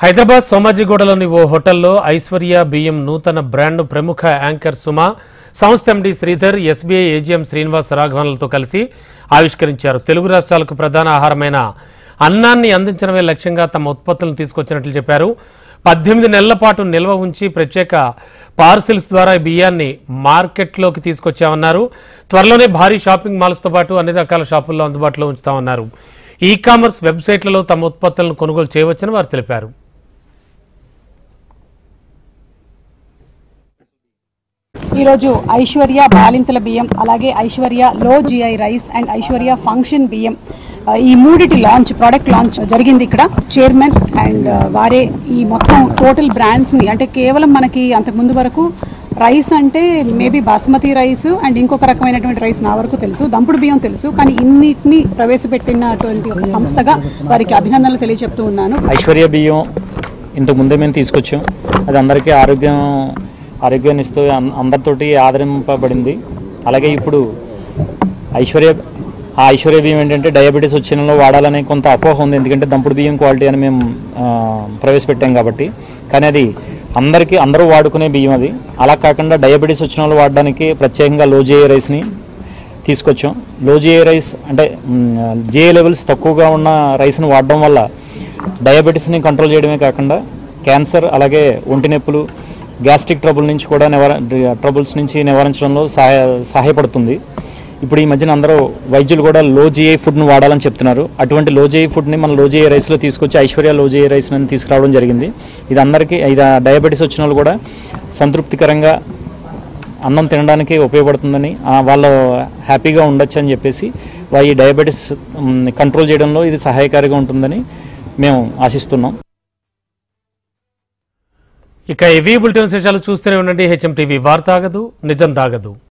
హైదరాబాద్ సోమాజిగూడలోని ఓ హోటల్లో ఐశ్వర్య బియ్యం నూతన బ్రాండ్ ప్రముఖ యాంకర్ సుమా, సంస్థ ఎండి శ్రీధర్, ఎస్బీఐ ఏజీఎం శ్రీనివాస్ రాఘవన్లతో కలిసి ఆవిష్కరించారు. తెలుగు రాష్ట్రాలకు ప్రధాన ఆహారమైన అన్నాన్ని అందించడమే లక్ష్యంగా తమ ఉత్పత్తులను తీసుకొచ్చినట్లు చెప్పారు. 18 నెలల పాటు నిల్వ ఉంచి ప్రత్యేక పార్సిల్స్ ద్వారా బియ్యాన్ని మార్కెట్లోకి తీసుకొచ్చామన్నారు. త్వరలోనే భారీ షాపింగ్ మాల్స్తో పాటు అన్ని రకాల షాపుల్లో అందుబాటులో ఉంచుతామన్నారు. ఈ కామర్స్ వెబ్సైట్లలో తమ ఉత్పత్తులను కొనుగోలు చేయవచ్చని వారు తెలిపారు. ఈరోజు ఐశ్వర్య బాలింతల బియ్యం, అలాగే ఐశ్వర్య లో GI rice and Aishwarya function బియ్యం, ఈ మూడిటి లాంచ్, ప్రోడక్ట్ లాంచ్ జరిగింది. ఇక్కడ చైర్మన్ అండ్ వారే ఈ మొత్తం టోటల్ బ్రాండ్స్ని, అంటే కేవలం మనకి అంతకుముందు వరకు రైస్ అంటే మేబీ బాస్మతి రైస్ అండ్ ఇంకొక రకమైనటువంటి రైస్ నా వరకు తెలుసు, దంపుడు బియ్యం తెలుసు, కానీ ఇన్నిటిని ప్రవేశపెట్టినటువంటి ఒక సంస్థగా వారికి అభినందనలు తెలియజెప్తూ ఉన్నాను. ఐశ్వర్య బియ్యం ఇంతకు ముందే మేము తీసుకొచ్చాం. అది అందరికీ ఆరోగ్యాన్ని ఇస్తూ అందరితోటి ఆదరింపబడింది. అలాగే ఇప్పుడు ఐశ్వర్య బియ్యం ఏంటంటే డయాబెటీస్ వచ్చిన వాళ్ళు వాడాలనే కొంత అపోహ ఉంది, ఎందుకంటే దంపుడు బియ్యం క్వాలిటీ అని మేము ప్రవేశపెట్టాం కాబట్టి. కానీ అది అందరూ వాడుకునే బియ్యం అది. అలా కాకుండా డయాబెటీస్ వచ్చిన వాళ్ళు వాడడానికి ప్రత్యేకంగా లో జిఐ రైస్ని తీసుకొచ్చాం. లో జిఐ రైస్ అంటే జిఐ లెవెల్స్ తక్కువగా ఉన్న రైస్ని వాడడం వల్ల డయాబెటీస్ని కంట్రోల్ చేయడమే కాకుండా క్యాన్సర్, అలాగే ఒంటి నొప్పులు, గ్యాస్ట్రిక్ ట్రబుల్స్ నుంచి నివారించడంలో సహాయపడుతుంది. ఇప్పుడు ఈ మధ్యన అందరూ వైద్యులు కూడా లో జిఐ ఫుడ్ను వాడాలని చెప్తున్నారు. అటువంటి లో జిఐ ఫుడ్ని మన లో జిఐ రైస్లో తీసుకొచ్చి ఐశ్వర్య లో జిఐ రైస్ని తీసుకురావడం జరిగింది. ఇది డయాబెటీస్ వచ్చిన వాళ్ళు కూడా సంతృప్తికరంగా అన్నం తినడానికి ఉపయోగపడుతుందని, వాళ్ళు హ్యాపీగా ఉండొచ్చు అని చెప్పేసి ఈ డయాబెటీస్ కంట్రోల్ చేయడంలో ఇది సహాయకారిగా ఉంటుందని మేము ఆశిస్తున్నాం. ఇక ఇవి బులెటిన్ విశేషాలు చూస్తూనే ఉండండి. హెచ్ఎం టీవీ, వార్త ఆగదు, నిజం దాగదు.